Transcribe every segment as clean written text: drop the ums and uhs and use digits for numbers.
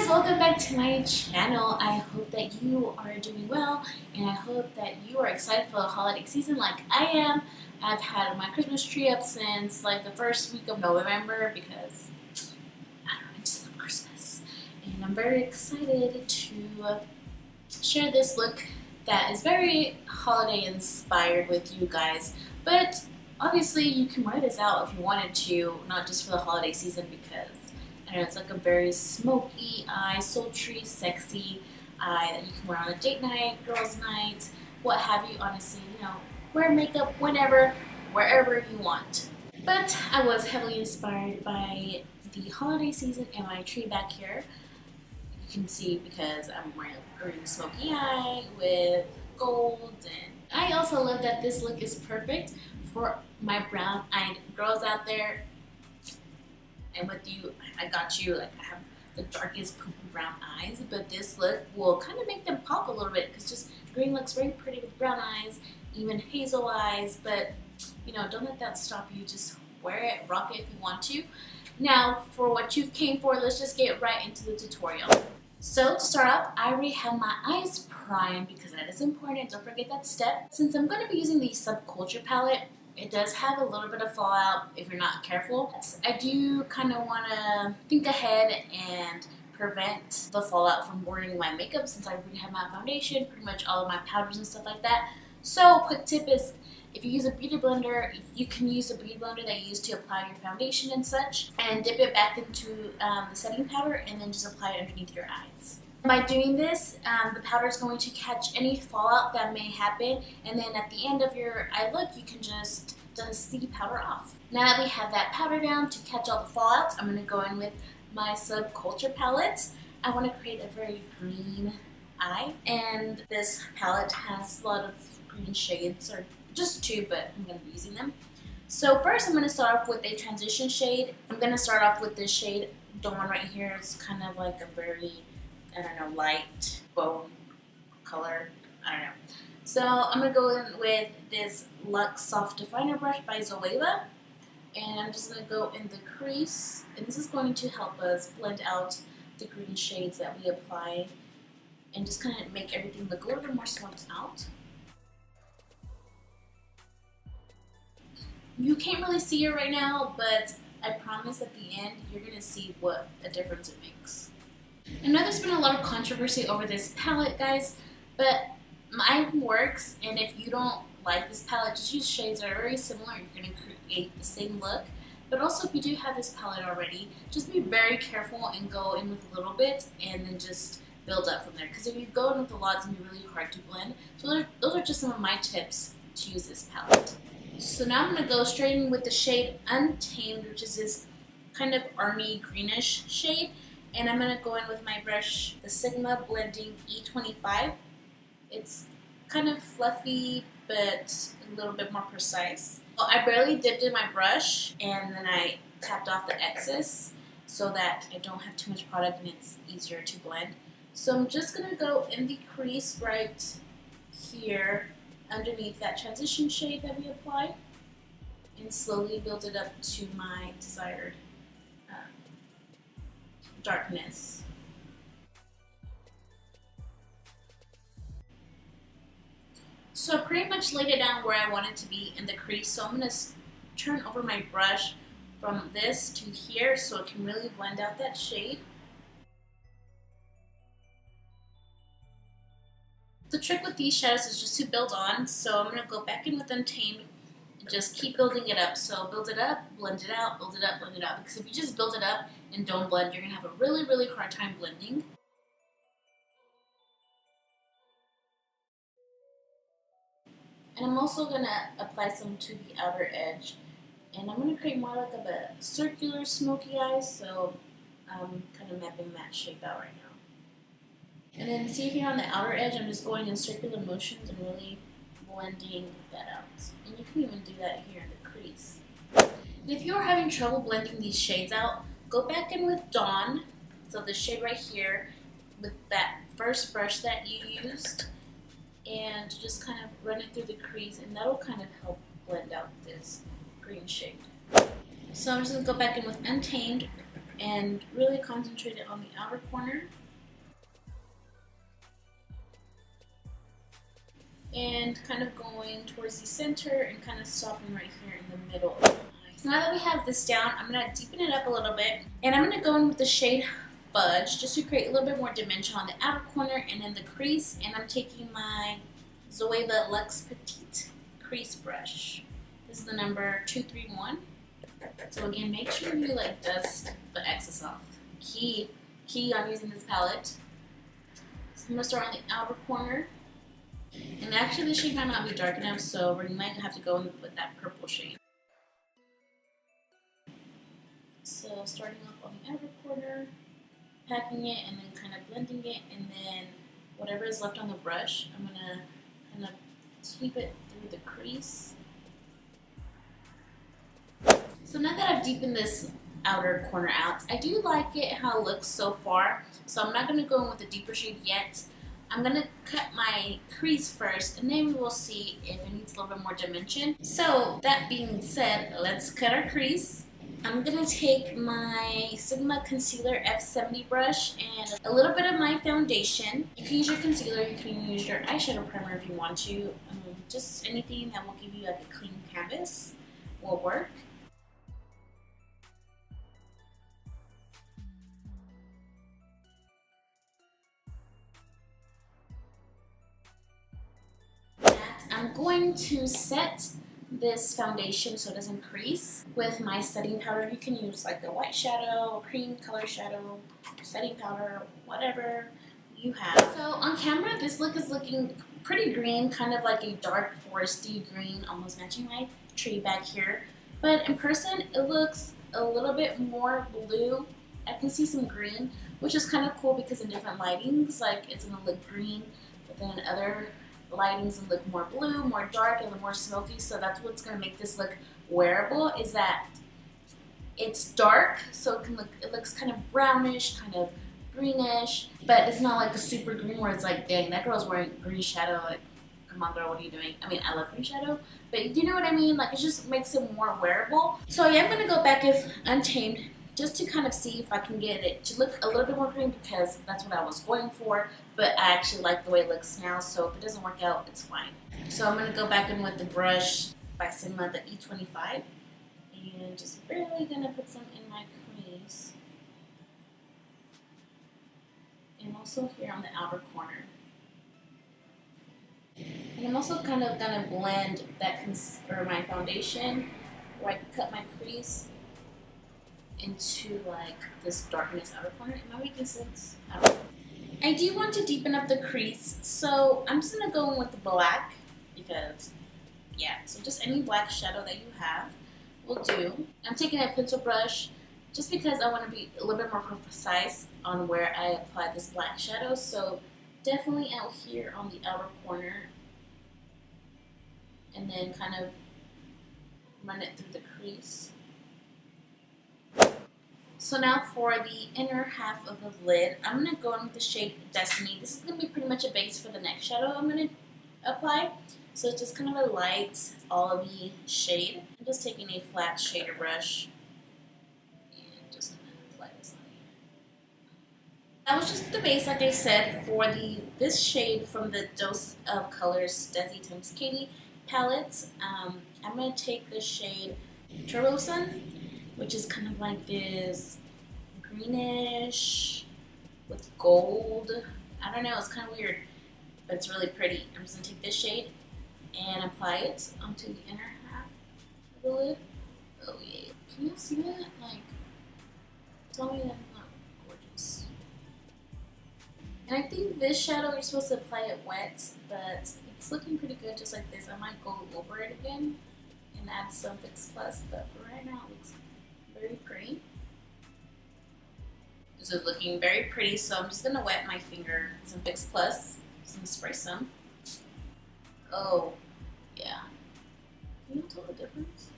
guys, welcome back to my channel. I hope that you are doing well and I hope that you are excited for the holiday season like I am. I've had my Christmas tree up since like the first week of November because I don't know, I just love Christmas. And I'm very excited to share this look that is very holiday inspired with you guys. But obviously you can wear this out if you wanted to, not just for the holiday season because and it's like a very smoky eye, sultry, sexy eye that you can wear on a date night, girls' night, what have you. Honestly, wear makeup whenever, wherever you want. But I was heavily inspired by the holiday season and my tree back here. You can see because I'm wearing a green smoky eye with gold, and I also love that this look is perfect for my brown-eyed girls out there. And with you, I got you, like I have the darkest poopy brown eyes, but this look will kind of make them pop a little bit because just green looks very pretty with brown eyes, even hazel eyes, but don't let that stop you. Just wear it, rock it if you want to. Now, for what you came for, let's just get right into the tutorial. So to start off, I already have my eyes primed because that is important. Don't forget that step. Since I'm going to be using the Subculture palette, it does have a little bit of fallout if you're not careful. I do kind of want to think ahead and prevent the fallout from ruining my makeup since I already have my foundation, pretty much all of my powders and stuff like that. So quick tip is if you use a beauty blender, you can use a beauty blender that you use to apply your foundation and such and dip it back into the setting powder and then just apply it underneath your eyes. By doing this, the powder is going to catch any fallout that may happen, and then at the end of your eye look, you can just dust the powder off. Now that we have that powder down to catch all the fallout, I'm going to go in with my Subculture palette. I want to create a very green eye, and this palette has a lot of green shades, or just two, but I'm going to be using them. So first, I'm going to start off with a transition shade. I'm going to start off with this shade, Dawn right here. It's kind of like a very light bone color. I don't know. So I'm going to go in with this Luxe Soft Definer Brush by Zoeva. And I'm just going to go in the crease. And this is going to help us blend out the green shades that we apply. And just kind of make everything look a little bit more swamped out. You can't really see it right now, but I promise at the end you're going to see what a difference it makes. I know there's been a lot of controversy over this palette, guys, but mine works, and if you don't like this palette, just use shades that are very similar. You're going to create the same look. But also, if you do have this palette already, just be very careful and go in with a little bit and then just build up from there. Because if you go in with a lot, it's going to be really hard to blend. So those are just some of my tips to use this palette. So now I'm going to go straight in with the shade Untamed, which is this kind of army greenish shade. And I'm going to go in with my brush, the Sigma Blending E25. It's kind of fluffy, but a little bit more precise. Well, I barely dipped in my brush, and then I tapped off the excess so that I don't have too much product and it's easier to blend. So I'm just going to go in the crease right here underneath that transition shade that we applied and slowly build it up to my desired darkness. So I pretty much laid it down where I want it to be in the crease. So I'm going to turn over my brush from this to here so it can really blend out that shade. The trick with these shadows is just to build on. So I'm going to go back in with Untamed and just keep building it up. So build it up, blend it out, build it up, blend it out. Because if you just build it up and don't blend, you're going to have a really, really hard time blending. And I'm also going to apply some to the outer edge. And I'm going to create more like of a circular smoky eye, so I'm kind of mapping that shape out right now. And then see here on the outer edge, I'm just going in circular motions and really blending that out. And you can even do that here in the crease. And if you're having trouble blending these shades out, go back in with Dawn, so the shade right here, with that first brush that you used, and just kind of run it through the crease, and that'll kind of help blend out this green shade. So I'm just going to go back in with Untamed and really concentrate it on the outer corner. And kind of going towards the center and kind of stopping right here in the middle of the eye. So now that we have this down, I'm going to deepen it up a little bit. And I'm going to go in with the shade Fudge just to create a little bit more dimension on the outer corner and in the crease. And I'm taking my Zoeva Luxe Petite Crease Brush. This is the number 231. So again, make sure you like dust the excess off. Key on using this palette. So I'm going to start on the outer corner. And actually the shade might not be dark enough, so we might have to go in with that purple shade. So starting off on the outer corner, packing it and then kind of blending it, and then whatever is left on the brush, I'm going to kind of sweep it through the crease. So now that I've deepened this outer corner out, I do like it how it looks so far, so I'm not going to go in with a deeper shade yet. I'm going to cut my crease first, and then we will see if it needs a little bit more dimension. So that being said, let's cut our crease. I'm going to take my Sigma Concealer F70 brush and a little bit of my foundation. You can use your concealer, you can use your eyeshadow primer if you want to. Just anything that will give you like a clean canvas will work. I'm going to set this foundation so it doesn't crease with my setting powder. You can use like a white shadow, a cream color shadow, setting powder, whatever you have. So on camera, this look is looking pretty green, kind of like a dark foresty green, almost matching my tree back here. But in person, it looks a little bit more blue. I can see some green, which is kind of cool because in different lightings, like it's gonna look green, but then other lightings and look more blue, more dark, and more smoky. So that's what's going to make this look wearable, is that it's dark, so it looks kind of brownish, kind of greenish, but it's not like a super green where it's like, dang, that girl's wearing green shadow, like, come on girl, what are you doing? I mean, I love green shadow, but you know what I mean? Like, it just makes it more wearable. So yeah, I'm going to go back with Untamed just to kind of see if I can get it to look a little bit more green, because that's what I was going for, but I actually like the way it looks now, so if it doesn't work out, it's fine. So I'm going to go back in with the brush by Sigma, the E25, and just barely going to put some in my crease, and also here on the outer corner. And I'm also kind of going to blend that my foundation, where I cut my crease, into like this darkness outer corner. Am I making sense? I don't know. I do want to deepen up the crease, so I'm just gonna go in with the black, because yeah, so just any black shadow that you have will do. I'm taking a pencil brush just because I want to be a little bit more precise on where I apply this black shadow, so definitely out here on the outer corner, and then kind of run it through the crease. So now for the inner half of the lid, I'm going to go in with the shade Destiny. This is going to be pretty much a base for the next shadow I'm going to apply. So it's just kind of a light olivey shade. I'm just taking a flat shader brush and just going to apply this on here. That was just the base, like I said, for this shade from the Dose of Colors Desi x Katie palette. I'm going to take the shade Turbo Sun, which is kind of like this greenish with gold. I don't know, it's kind of weird, but it's really pretty. I'm just going to take this shade and apply it onto the inner half of the lid. Oh yeah, can you see that? Like, tell me that's not gorgeous. And I think this shadow you're supposed to apply it wet, but it's looking pretty good just like this. I might go over it again and add some Fix Plus, but for right now it looks very pretty. This is looking very pretty, so I'm just gonna wet my finger with some Fix Plus. Just gonna spray some. Oh, yeah. Can you tell the difference?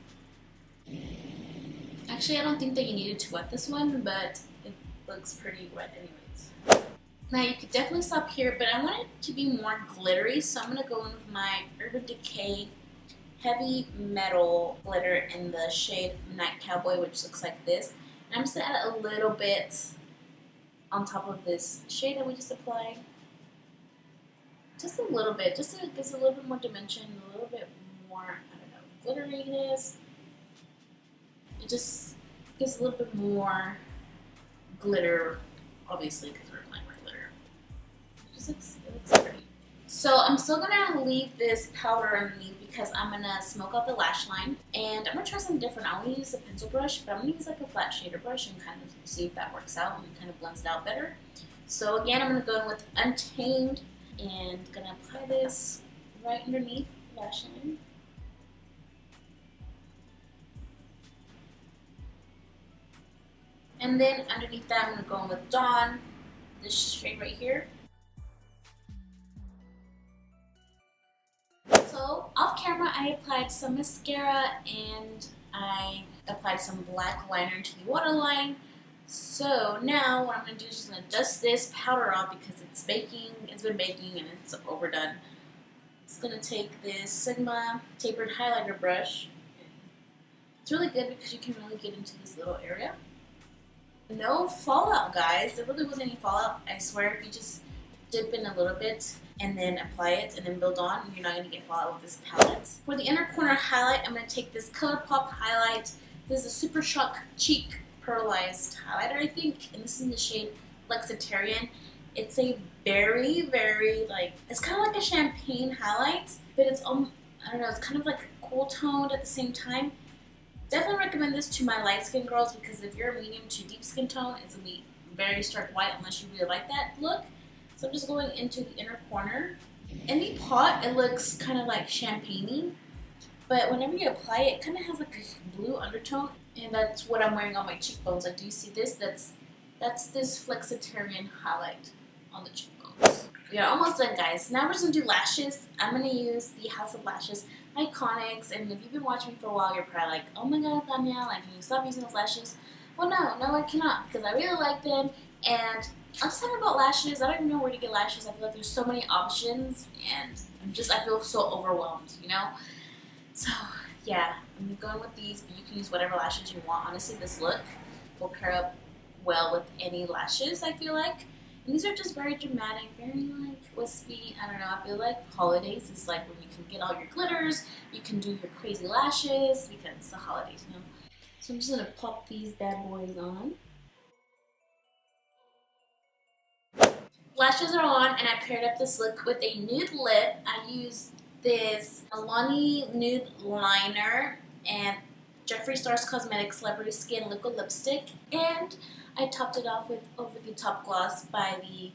Actually, I don't think that you needed to wet this one, but it looks pretty wet anyways. Now you could definitely stop here, but I want it to be more glittery, so I'm gonna go in with my Urban Decay Heavy Metal glitter in the shade Night Cowboy, which looks like this. And I'm just gonna add a little bit on top of this shade that we just applied. Just a little bit, just so it gives a little bit more dimension, a little bit more, I don't know, glitteriness. It just gives a little bit more glitter, obviously, because we're applying more glitter. It looks pretty. So I'm still gonna leave this powder underneath because I'm gonna smoke out the lash line, and I'm gonna try something different. I want to use a pencil brush, but I'm gonna use like a flat shader brush and kind of see if that works out and kind of blends it out better. So again, I'm gonna go in with Untamed and gonna apply this right underneath the lash line. And then underneath that, I'm gonna go in with Dawn, this shade right here. So off camera, I applied some mascara and I applied some black liner to the waterline. So now what I'm going to do is just going to dust this powder off because it's been baking and it's overdone. It's going to take this Sigma tapered highlighter brush. It's really good because you can really get into this little area. No fallout, guys. There really wasn't any fallout. I swear, if you just dip in a little bit and then apply it and then build on, you're not going to get fallout with this palette. For the inner corner highlight, I'm going to take this ColourPop highlight. This is a Super Shock Cheek Pearlized highlighter, I think, and this is in the shade Flexitarian. It's a very, very, it's kind of like a champagne highlight, but it's, I don't know, it's kind of like cool toned at the same time. Definitely recommend this to my light skin girls because if you're a medium to deep skin tone, it's going to be very stark white unless you really like that look. So I'm just going into the inner corner. In the pot, it looks kind of like champagne-y, but whenever you apply it, it kind of has like a blue undertone, and that's what I'm wearing on my cheekbones. Like, do you see this? That's this Flexitarian highlight on the cheekbones. We are almost done, guys. Now we're just gonna do lashes. I'm gonna use the House of Lashes Iconics, and if you've been watching me for a while, you're probably like, oh my god, Tania, like, can you stop using those lashes? Well, no, I cannot, because I really like them, and I'm just talking about lashes. I don't even know where to get lashes. I feel like there's so many options, and I feel so overwhelmed, you know? So, yeah, I'm going with these, but you can use whatever lashes you want. Honestly, this look will pair up well with any lashes, I feel like. And these are just very dramatic, very, wispy. I don't know, I feel like holidays is like when you can get all your glitters, you can do your crazy lashes, because it's the holidays, you know? So I'm just going to pop these bad boys on. Lashes are on, and I paired up this look with a nude lip. I used this Alani Nude Liner and Jeffree Star's Cosmetics Celebrity Skin Liquid Lipstick, and I topped it off with Over the Top Gloss by the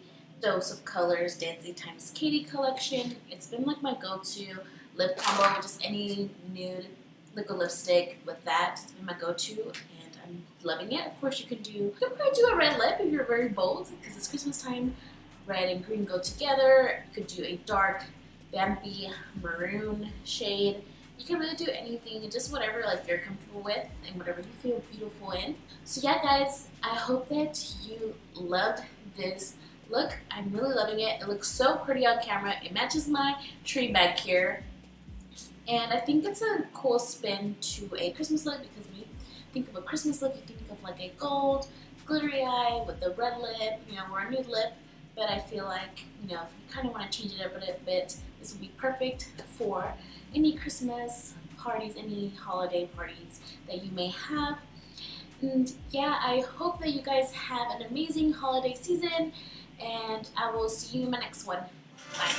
Dose of Colors Dancing Times Katie collection. It's been like my go-to lip combo with just any nude liquid lipstick with that. It's been my go-to, and I'm loving it. Of course, you could probably do a red lip if you're very bold, because it's Christmas time. Red and green go together. You could do a dark vampy maroon shade. You can really do anything, just whatever you're comfortable with and whatever you feel beautiful in. So yeah, guys, I hope that you loved this look. I'm really loving it. It looks so pretty on camera. It matches my tree back here, and I think it's a cool spin to a Christmas look, because when you think of a Christmas look, you think of like a gold glittery eye with a red lip, or a nude lip. But I feel like, if you kind of want to change it up a bit, this would be perfect for any Christmas parties, any holiday parties that you may have. And yeah, I hope that you guys have an amazing holiday season, and I will see you in my next one. Bye.